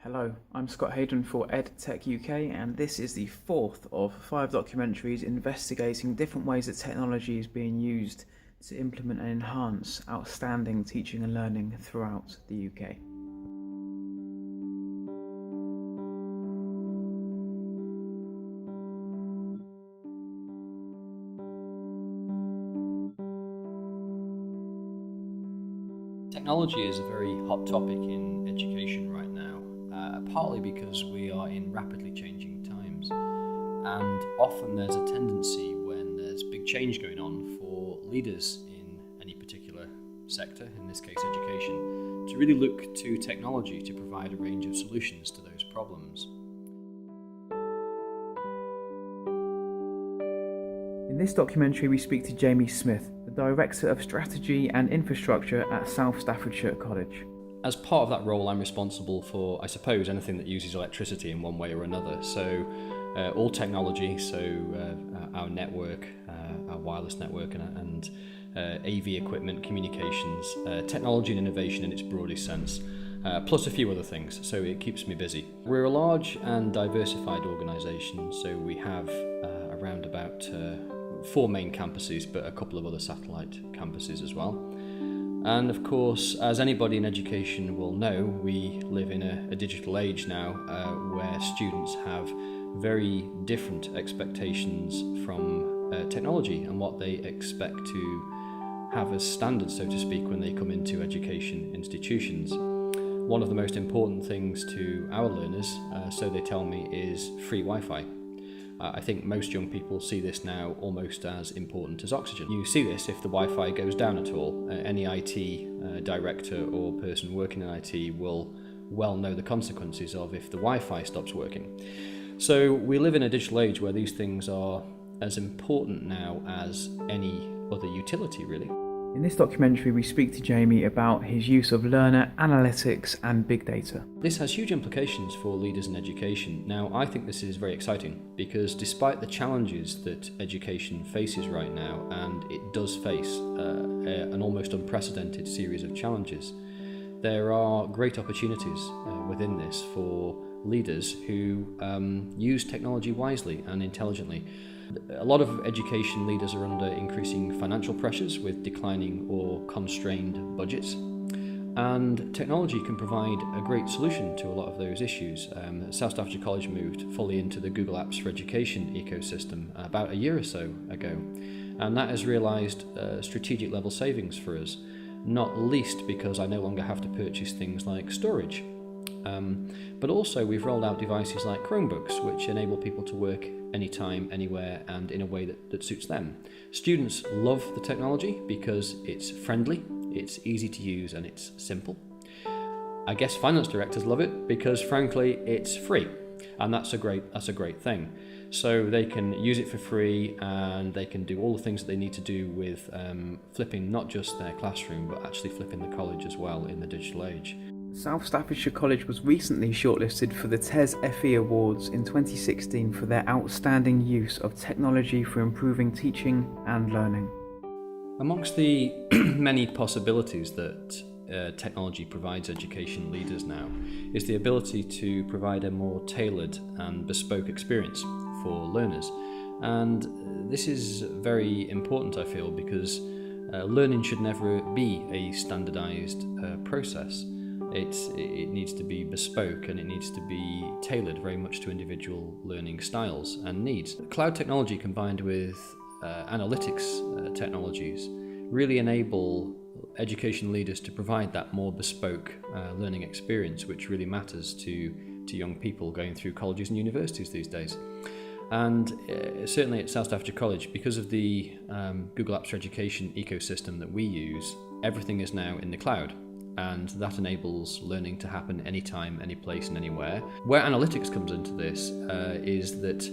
Hello, I'm Scott Hayden for EdTech UK, and this is the fourth of 5 documentaries investigating different ways that technology is being used to implement and enhance outstanding teaching and learning throughout the UK. Technology is a very hot topic in education right now, partly because we are in rapidly changing times, and often there's a tendency when there's big change going on for leaders in any particular sector, in this case education, to really look to technology to provide a range of solutions to those problems. In this documentary we speak to Jamie Smith, the Director of Strategy and Infrastructure at South Staffordshire College. As part of that role, I'm responsible for, I suppose, anything that uses electricity in one way or another. So all technology, our network, our wireless network and AV equipment, communications, technology and innovation in its broadest sense, plus a few other things, so it keeps me busy. We're a large and diversified organisation, so we have around about 4 main campuses, but a couple of other satellite campuses as well. And of course, as anybody in education will know, we live in a digital age now where students have very different expectations from technology and what they expect to have as standards, so to speak, when they come into education institutions. One of the most important things to our learners, so they tell me, is free Wi-Fi. I think most young people see this now almost as important as oxygen. You see this if the Wi-Fi goes down at all. Any IT director or person working in IT will well know the consequences of if the Wi-Fi stops working. So we live in a digital age where these things are as important now as any other utility, really. In this documentary we speak to Jamie about his use of learner analytics and big data. This has huge implications for leaders in education. Now, I think this is very exciting because despite the challenges that education faces right now, and it does face an almost unprecedented series of challenges, there are great opportunities within this for leaders who use technology wisely and intelligently. A lot of education leaders are under increasing financial pressures with declining or constrained budgets, and technology can provide a great solution to a lot of those issues. South Staffordshire College moved fully into the Google Apps for Education ecosystem about a year or so ago, and that has realised strategic level savings for us, not least because I no longer have to purchase things like storage. But also we've rolled out devices like Chromebooks, which enable people to work anytime, anywhere, and in a way that suits them. Students love the technology because it's friendly, it's easy to use, and it's simple. I guess finance directors love it because, frankly, it's free, and that's a great thing. So they can use it for free, and they can do all the things that they need to do with flipping not just their classroom, but actually flipping the college as well in the digital age. South Staffordshire College was recently shortlisted for the TES FE Awards in 2016 for their outstanding use of technology for improving teaching and learning. Amongst the many possibilities that technology provides education leaders now is the ability to provide a more tailored and bespoke experience for learners. And this is very important, I feel, because learning should never be a standardized process. It needs to be bespoke, and it needs to be tailored very much to individual learning styles and needs. Cloud technology combined with analytics technologies really enable education leaders to provide that more bespoke learning experience, which really matters to young people going through colleges and universities these days. And certainly at South Staffordshire College, because of the Google Apps for Education ecosystem that we use, everything is now in the cloud. And that enables learning to happen anytime, any place and anywhere. Where analytics comes into this is that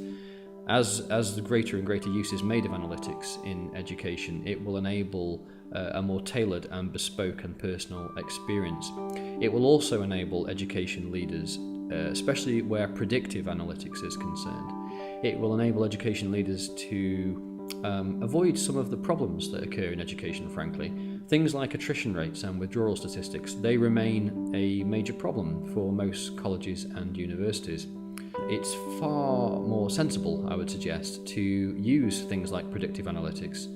as the greater and greater use is made of analytics in education, it will enable a more tailored and bespoke and personal experience. It will also enable education leaders, especially where predictive analytics is concerned, it will enable education leaders to avoid some of the problems that occur in education, frankly. Things like attrition rates and withdrawal statistics, they remain a major problem for most colleges and universities. It's far more sensible, I would suggest, to use things like predictive analytics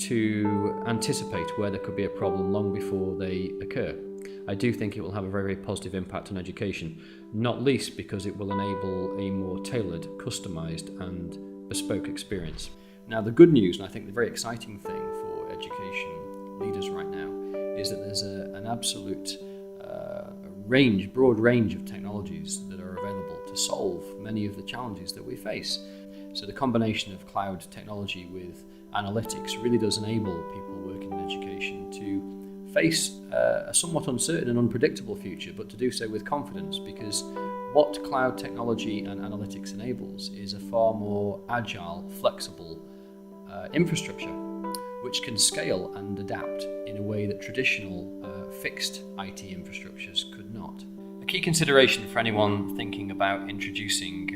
to anticipate where there could be a problem long before they occur. I do think it will have a very, very positive impact on education, not least because it will enable a more tailored, customised and bespoke experience. Now, the good news, and I think the very exciting thing for education leaders right now, is that there's an absolute broad range of technologies that are available to solve many of the challenges that we face. So the combination of cloud technology with analytics really does enable people working in education to face a somewhat uncertain and unpredictable future, but to do so with confidence, because what cloud technology and analytics enables is a far more agile, flexible infrastructure which can scale and adapt in a way that traditional fixed IT infrastructures could not. A key consideration for anyone thinking about introducing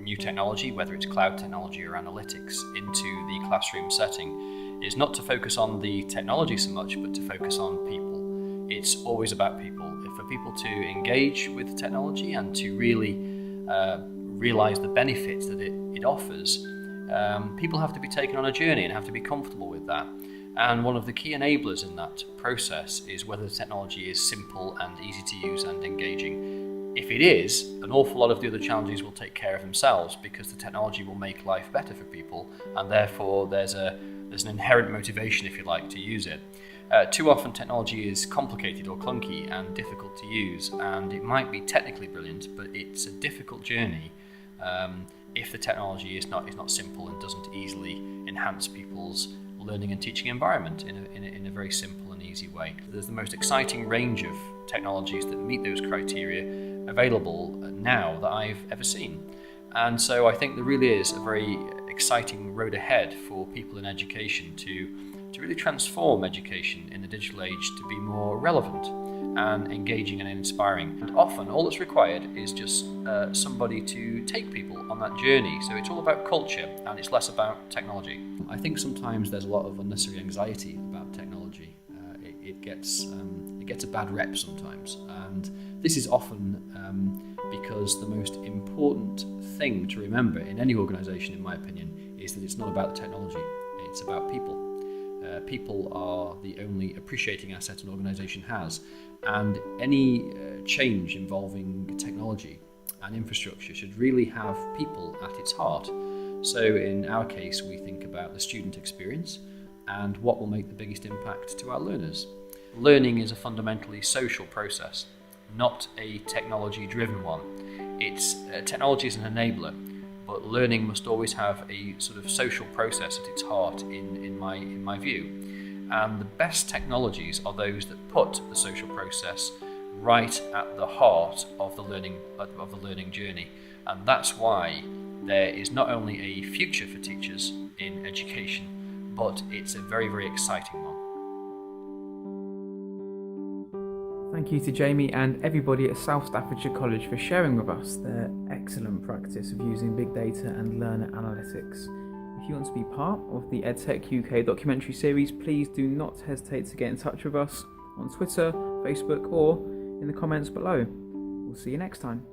new technology, whether it's cloud technology or analytics, into the classroom setting is not to focus on the technology so much, but to focus on people. It's always about people. For people to engage with the technology and to really realise the benefits that it offers, people have to be taken on a journey and have to be comfortable with that. And one of the key enablers in that process is whether the technology is simple and easy to use and engaging. If it is, an awful lot of the other challenges will take care of themselves, because the technology will make life better for people, and therefore there's an inherent motivation, if you like, to use it. Too often technology is complicated or clunky and difficult to use, and it might be technically brilliant, but it's a difficult journey if the technology is not simple and doesn't easily enhance people's learning and teaching environment in a very simple and easy way. There's the most exciting range of technologies that meet those criteria available now that I've ever seen. And so I think there really is a very exciting road ahead for people in education to really transform education in the digital age to be more relevant and engaging and inspiring. And often all that's required is just somebody to take people on that journey. So it's all about culture and it's less about technology. I think sometimes there's a lot of unnecessary anxiety about technology. It gets a bad rep sometimes, and this is often because the most important thing to remember in any organisation, in my opinion, is that it's not about the technology, it's about people. People are the only appreciating asset an organisation has, and any change involving technology and infrastructure should really have people at its heart. So in our case, we think about the student experience and what will make the biggest impact to our learners. Learning is a fundamentally social process, not a technology-driven one. Technology is an enabler, but learning must always have a sort of social process at its heart, in my view. And the best technologies are those that put the social process right at the heart of the learning journey. And that's why there is not only a future for teachers in education, but it's a very, very exciting one. Thank you to Jamie and everybody at South Staffordshire College for sharing with us their excellent practice of using big data and learner analytics. If you want to be part of the EdTech UK documentary series, please do not hesitate to get in touch with us on Twitter, Facebook, or in the comments below. We'll see you next time.